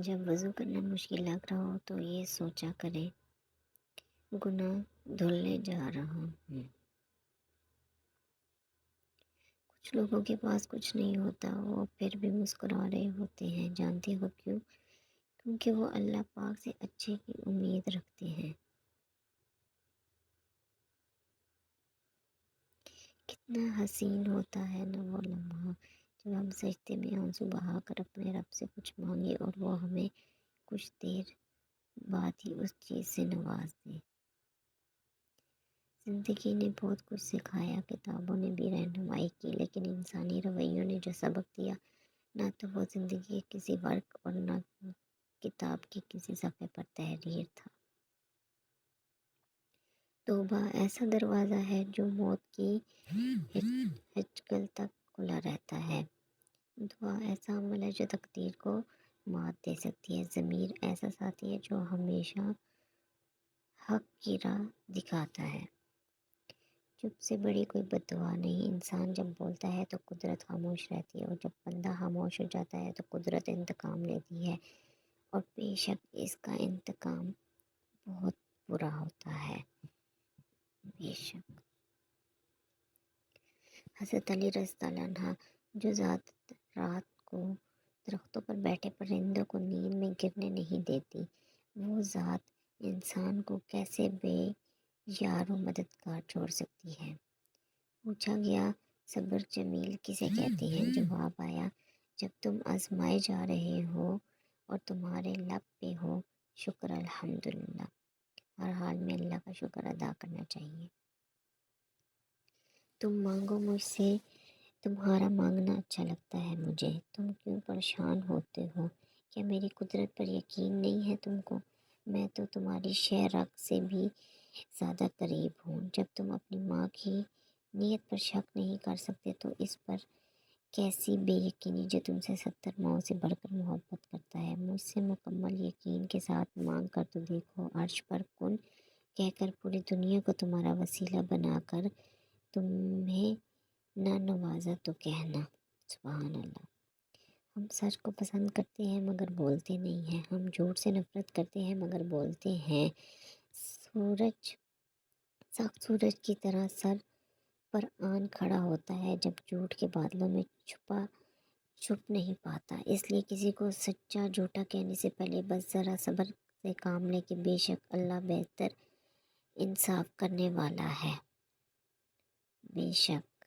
جب وضو کرنا مشکل لگ رہا ہو تو یہ سوچا کریں، گناہ دھلنے جا رہا ہوں۔ کچھ لوگوں کے پاس کچھ نہیں ہوتا، وہ پھر بھی مسکرا رہے ہوتے ہیں، جانتے ہو کیوں؟ کیونکہ وہ اللہ پاک سے اچھے کی امید رکھتے ہیں۔ کتنا حسین ہوتا ہے نا وہ لمحہ جب ہم سجدے میں آنسو بہا کر اپنے رب سے کچھ مانگے اور وہ ہمیں کچھ دیر بعد ہی اس چیز سے نواز دے۔ زندگی نے بہت کچھ سکھایا، کتابوں نے بھی رہنمائی کی، لیکن انسانی رویوں نے جو سبق دیا، نہ تو وہ زندگی کے کسی ورق اور نہ کتاب کے کسی صفحے پر تحریر تھا۔ توبہ ایسا دروازہ ہے جو موت کی ہچکل تک کھلا رہتا ہے۔ دعا ایسا عمل ہے جو تقدیر کو مات دے سکتی ہے۔ ضمیر ایسا ساتھی ہے جو ہمیشہ حق کی راہ دکھاتا ہے۔ چپ سے بڑی کوئی بد دعا نہیں۔ انسان جب بولتا ہے تو قدرت خاموش رہتی ہے، اور جب بندہ خاموش ہو جاتا ہے تو قدرت انتقام لیتی ہے، اور بے شک اس کا انتقام بہت برا ہوتا ہے۔ بے شک حضرت علی رضی اللہ عنہ جو ذات رات کو درختوں پر بیٹھے پرندوں کو نیند میں گرنے نہیں دیتی، وہ ذات انسان کو کیسے بے یار و مددگار چھوڑ سکتی ہے؟ پوچھا گیا، صبر جمیل کسے کہتے ہیں؟ جواب آیا، جب تم آزمائے جا رہے ہو اور تمہارے لب پہ ہو شکر الحمدللہ۔ ہر حال میں اللہ کا شکر ادا کرنا چاہیے۔ تم مانگو مجھ سے، تمہارا مانگنا اچھا لگتا ہے مجھے۔ تم کیوں پریشان ہوتے ہو؟ کیا میری قدرت پر یقین نہیں ہے تم کو؟ میں تو تمہاری شہ رگ سے بھی زیادہ قریب ہوں۔ جب تم اپنی ماں کی نیت پر شک نہیں کر سکتے تو اس پر کیسی بے یقینی جو تم سے 70 ماؤں سے بڑھ کر محبت کرتا ہے۔ مجھ سے مکمل یقین کے ساتھ مانگ کر تو دیکھو، عرش پر کن کہہ کر پوری دنیا کو تمہارا وسیلہ بنا کر تمہیں نہ نوازا تو کہنا سبحان اللہ۔ ہم سچ کو پسند کرتے ہیں مگر بولتے نہیں ہیں، ہم جھوٹ سے نفرت کرتے ہیں مگر بولتے ہیں۔ سخت سورج کی طرح سر پر آن کھڑا ہوتا ہے جب جھوٹ کے بادلوں میں چھپ نہیں پاتا۔ اس لیے کسی کو سچا جھوٹا کہنے سے پہلے بس ذرا صبر سے کام لے کہ بے شک اللہ بہتر انصاف کرنے والا ہے۔ بے شک